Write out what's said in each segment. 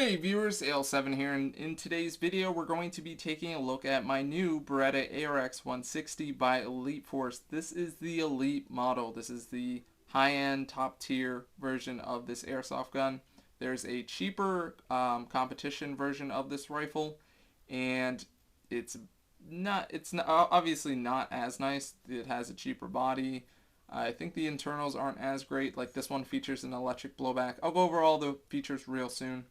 Hey viewers, AL7 here, and in today's video we're going to be taking a look at my new Beretta ARX 160 by Elite Force. This is the Elite model. This is the high-end, top-tier version of this airsoft gun. There's a cheaper competition version of this rifle, and it's obviously not as nice. It has a cheaper body. I think the internals aren't as great. Like, this one features an electric blowback. I'll go over all the features real soon.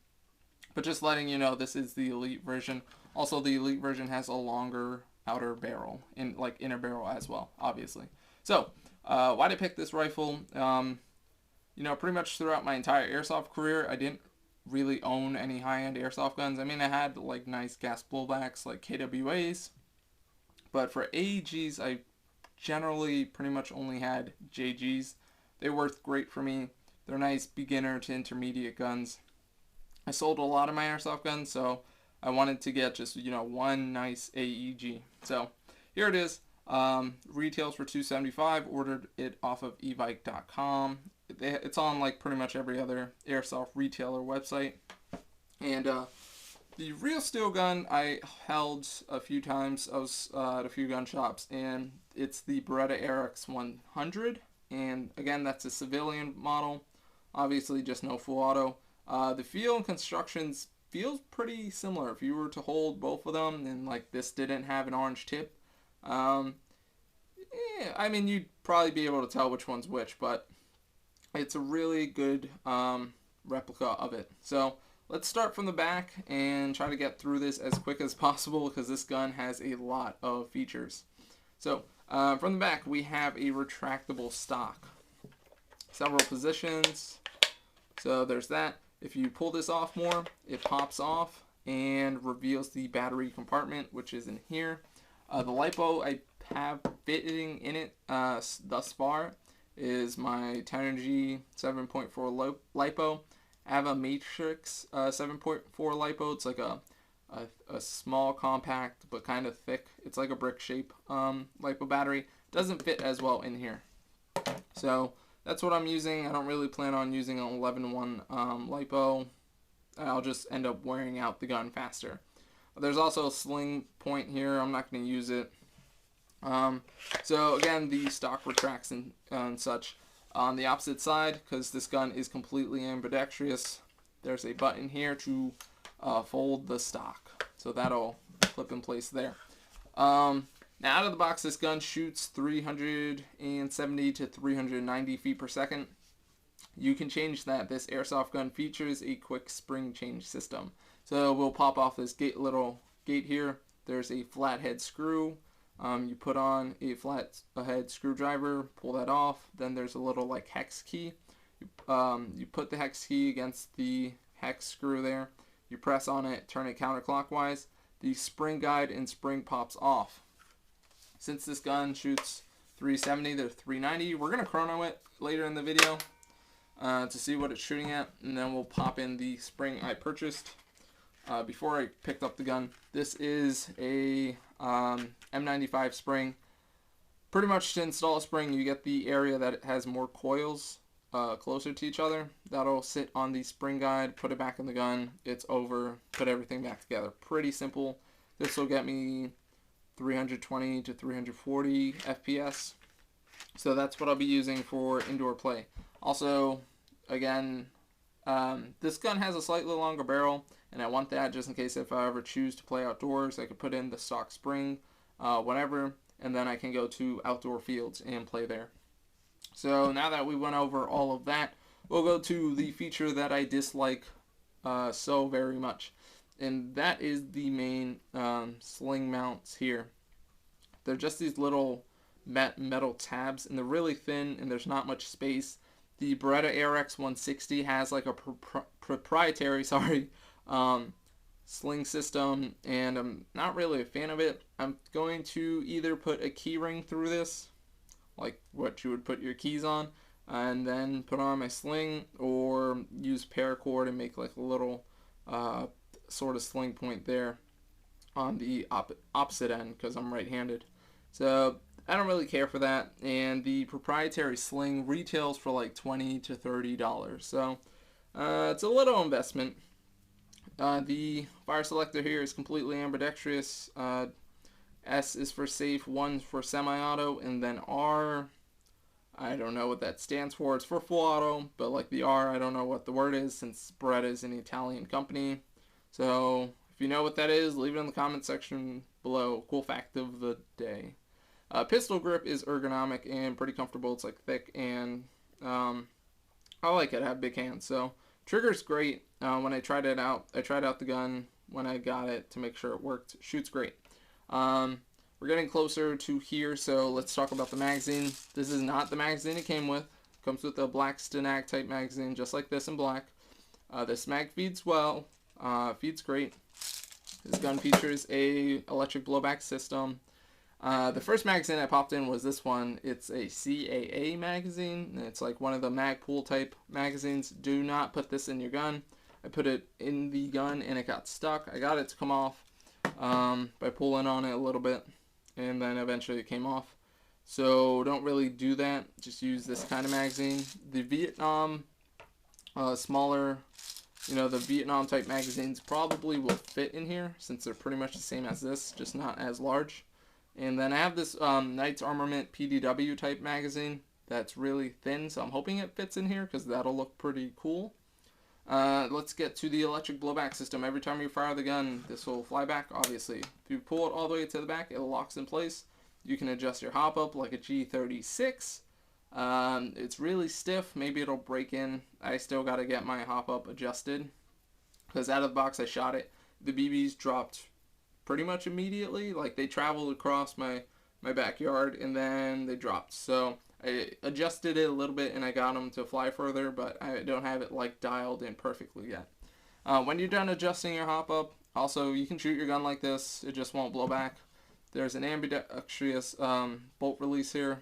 But just letting you know, this is the Elite version. Also, the Elite version has a longer outer barrel, and like inner barrel as well, obviously. So, why did I pick this rifle? Pretty much throughout my entire airsoft career, I didn't really own any high-end airsoft guns. I mean, I had like nice gas blowbacks like KWAs, but for AEGs, I generally pretty much only had JGs. They worked great for me. They're nice beginner to intermediate guns. I sold a lot of my airsoft guns, so I wanted to get just, one nice AEG. So here it is. Retails for $275. Ordered it off of evike.com. It's on like pretty much every other airsoft retailer website. And the real steel gun I held a few times. I was at a few gun shops, and it's the Beretta ARX 100. And again, that's a civilian model. Obviously, just no full auto. The feel and constructions feels pretty similar. If you were to hold both of them, and like this didn't have an orange tip, I mean, you'd probably be able to tell which one's which, but it's a really good replica of it. So let's start from the back and try to get through this as quick as possible, because this gun has a lot of features. So from the back, we have a retractable stock, several positions. So there's that. If you pull this off more, it pops off and reveals the battery compartment, which is in here. The LiPo I have fitting in it thus far is my Tenergy 7.4 LiPo. I have a Matrix 7.4 LiPo. It's like a small, compact, but kind of thick. It's like a brick shape LiPo battery. Doesn't fit as well in here. So that's what I'm using. I don't really plan on using an 11-1 LiPo. I'll just end up wearing out the gun faster. There's also a sling point here. I'm not going to use it. So again, the stock retracts and such. On the opposite side, because this gun is completely ambidextrous, there's a button here to fold the stock. So that'll clip in place there. Now, out of the box, this gun shoots 370 to 390 feet per second. You can change that. This airsoft gun features a quick spring change system. So we'll pop off this little gate here. There's a flathead screw. You put on a flathead screwdriver, pull that off. Then there's a little like hex key. You put the hex key against the hex screw there. You press on it, turn it counterclockwise. The spring guide and spring pops off. Since this gun shoots 370 to 390, we're going to chrono it later in the video to see what it's shooting at, and then we'll pop in the spring I purchased before I picked up the gun. This is a M95 spring. Pretty much to install a spring, you get the area that has more coils closer to each other. That'll sit on the spring guide, put it back in the gun, it's over, put everything back together. Pretty simple. This will get me 320 to 340 FPS. So that's what I'll be using for indoor play. Also, again, this gun has a slightly longer barrel, and I want that just in case if I ever choose to play outdoors, I could put in the stock spring, whatever, and then I can go to outdoor fields and play there. So now that we went over all of that, we'll go to the feature that I dislike so very much. And that is the main sling mounts here. They're just these little metal tabs, and they're really thin, and there's not much space. The Beretta ARX 160 has like a proprietary sling system, and I'm not really a fan of it. I'm going to either put a key ring through this, like what you would put your keys on, and then put on my sling, or use paracord and make like a little sort of sling point there on the opposite end, because I'm right-handed. So I don't really care for that, and the proprietary sling retails for like $20 to $30. So it's a little investment. The fire selector here is completely ambidextrous. S is for safe, 1 for semi-auto, and then R, I don't know what that stands for. It's for full auto, but like the R, I don't know what the word is since Beretta is an Italian company. So if you know what that is, leave it in the comment section below. Cool fact of the day. Pistol grip is ergonomic and pretty comfortable. It's like thick, and I like it. I have big hands, so trigger's great. When I tried it out, I tried out the gun when I got it to make sure it worked. Shoots great. We're getting closer to here, so let's talk about the magazine. This is not the magazine it came with. It comes with a black Stenag type magazine, just like this in black. This mag feeds well, feeds great. This gun features a electric blowback system. The first magazine I popped in was this one. It's a CAA magazine. It's like one of the Magpul type magazines. Do not put this in your gun. I put it in the gun and it got stuck. I got it to come off by pulling on it a little bit, and then eventually it came off. So don't really do that. Just use this kind of magazine. The Vietnam smaller, the Vietnam type magazines probably will fit in here since they're pretty much the same as this, just not as large. And then I have this Knights Armament PDW type magazine that's really thin, so I'm hoping it fits in here because that'll look pretty cool. Let's get to the electric blowback system. Every time you fire the gun, this will fly back, obviously. If you pull it all the way to the back, it locks in place. You can adjust your hop up like a G36. It's really stiff. Maybe it'll break in. I still got to get my hop up adjusted because out of the box I shot it. The BBs dropped pretty much immediately. Like they traveled across my backyard and then they dropped. So I adjusted it a little bit and I got them to fly further, but I don't have it like dialed in perfectly yet. When you're done adjusting your hop up, also you can shoot your gun like this. It just won't blow back. There's an ambidextrous bolt release here.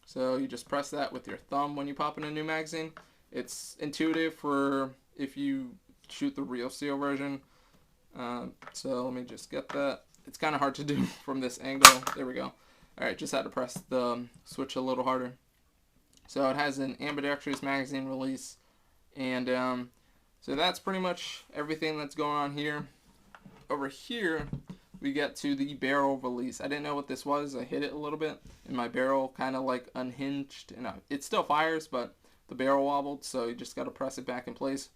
So you just press that with your thumb when you pop in a new magazine. It's intuitive for if you shoot the real steel version. So let me just get that. It's kind of hard to do from this angle. There we go. Alright, just had to press the switch a little harder. So it has an ambidextrous magazine release. And so that's pretty much everything that's going on here. Over here, we get to the barrel release. I didn't know what this was. I hit it a little bit, and my barrel kind of like unhinged. And it still fires, but the barrel wobbled, so you just got to press it back in place.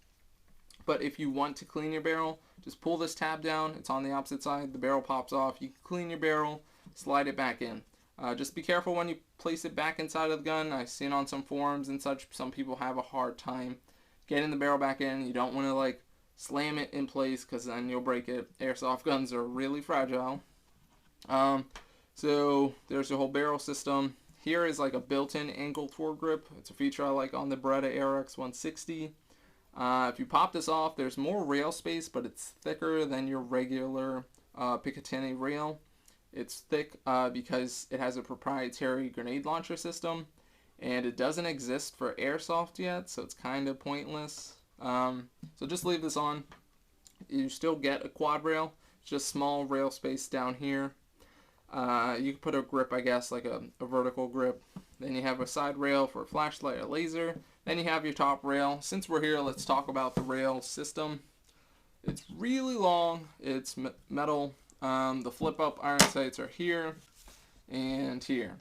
But if you want to clean your barrel, just pull this tab down. It's on the opposite side. The barrel pops off. You can clean your barrel, slide it back in. Just be careful when you place it back inside of the gun. I've seen on some forums and such, some people have a hard time getting the barrel back in. You don't want to like slam it in place because then you'll break it. Airsoft guns are really fragile. So there's the whole barrel system. Here is like a built-in angled foregrip. It's a feature I like on the Beretta ARX 160. If you pop this off, there's more rail space, but it's thicker than your regular Picatinny rail. It's thick because it has a proprietary grenade launcher system, and it doesn't exist for airsoft yet, so it's kind of pointless. So just leave this on. You still get a quad rail, just small rail space down here. You can put a grip, I guess, like a vertical grip. Then you have a side rail for a flashlight or laser. Then you have your top rail. Since we're here, let's talk about the rail system. It's really long. It's metal. The flip-up iron sights are here and here.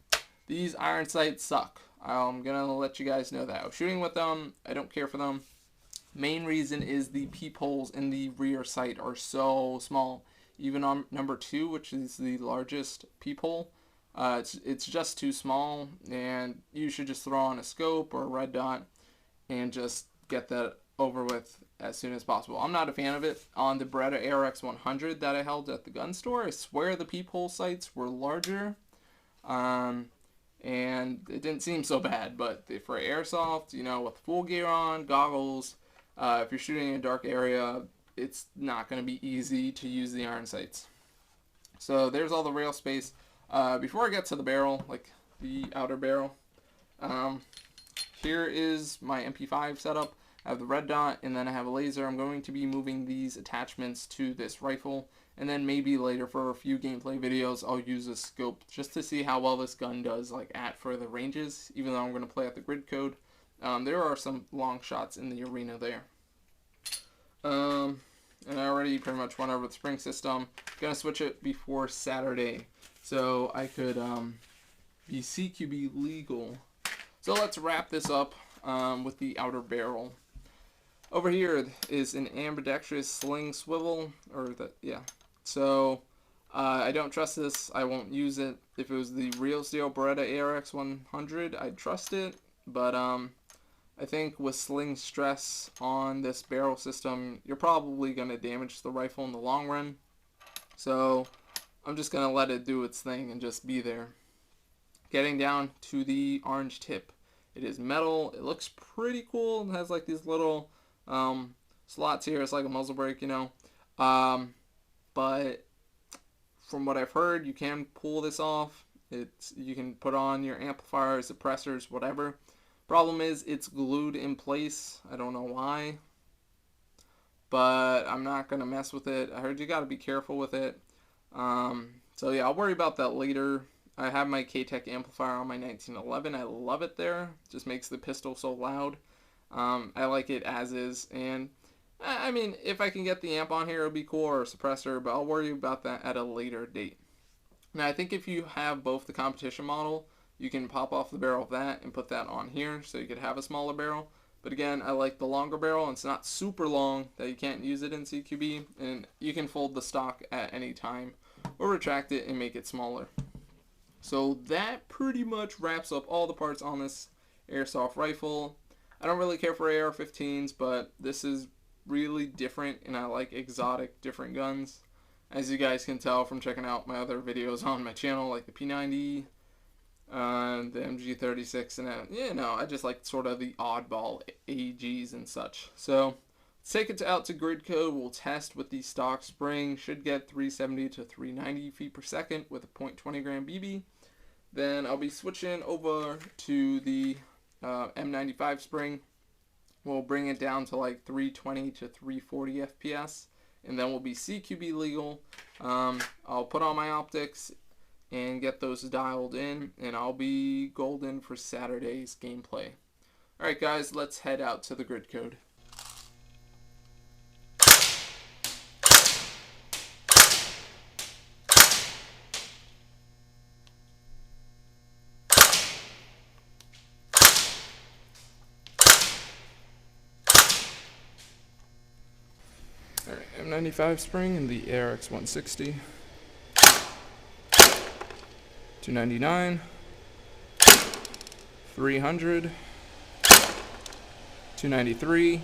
These iron sights suck. I'm going to let you guys know that. I was shooting with them. I don't care for them. Main reason is the peepholes in the rear sight are so small. Even on number 2, which is the largest peephole, it's just too small, and you should just throw on a scope or a red dot and just get that over with as soon as possible. I'm not a fan of it. On the Beretta ARX 100 that I held at the gun store, I swear the peephole sights were larger, and it didn't seem so bad. But for airsoft, with full gear on, goggles, if you're shooting in a dark area, it's not going to be easy to use the iron sights. So there's all the rail space. Before I get to the barrel, like the outer barrel, here is my MP5 setup. I have the red dot, and then I have a laser. I'm going to be moving these attachments to this rifle, and then maybe later for a few gameplay videos, I'll use a scope just to see how well this gun does at further ranges, even though I'm going to play at the grid code. There are some long shots in the arena there. and I already pretty much went over the spring system. Gonna switch it before Saturday, so I could be CQB legal. So let's wrap this up with the outer barrel. Over here is an ambidextrous sling swivel, So I don't trust this. I won't use it. If it was the real steel Beretta ARX 100, I'd trust it. But I think with sling stress on this barrel system, you're probably going to damage the rifle in the long run. So I'm just going to let it do its thing and just be there. Getting down to the orange tip. It is metal. It looks pretty cool. It has like these little slots here. It's like a muzzle brake, you know. But from what I've heard, you can pull this off. You can put on your amplifiers, suppressors, whatever. Problem is, it's glued in place. I don't know why, but I'm not gonna mess with it. I heard you gotta be careful with it. So yeah, I'll worry about that later. I have my K-Tech amplifier on my 1911. I love it there. Just makes the pistol so loud. I like it as is, and I mean, if I can get the amp on here, it'll be cool, or a suppressor, but I'll worry about that at a later date. Now, I think if you have both the competition model, you can pop off the barrel of that and put that on here, so you could have a smaller barrel. But again, I like the longer barrel, and it's not super long that you can't use it in CQB, and you can fold the stock at any time, or retract it and make it smaller. So that pretty much wraps up all the parts on this airsoft rifle. I don't really care for AR-15s, but this is really different, and I like exotic different guns, as you guys can tell from checking out my other videos on my channel, like the P90, the MG36, and I just like sort of the oddball AGs and such. So let's take it out to grid code. We'll test with the stock spring. Should get 370 to 390 feet per second with a .20 gram BB. Then I'll be switching over to the M95 spring. We'll bring it down to like 320 to 340 FPS, and then we'll be CQB legal. I'll put on my optics and get those dialed in, and I'll be golden for Saturday's gameplay. Alright guys, let's head out to the grid code. Alright, M95 spring and the ARX 160. 299, 300, 293,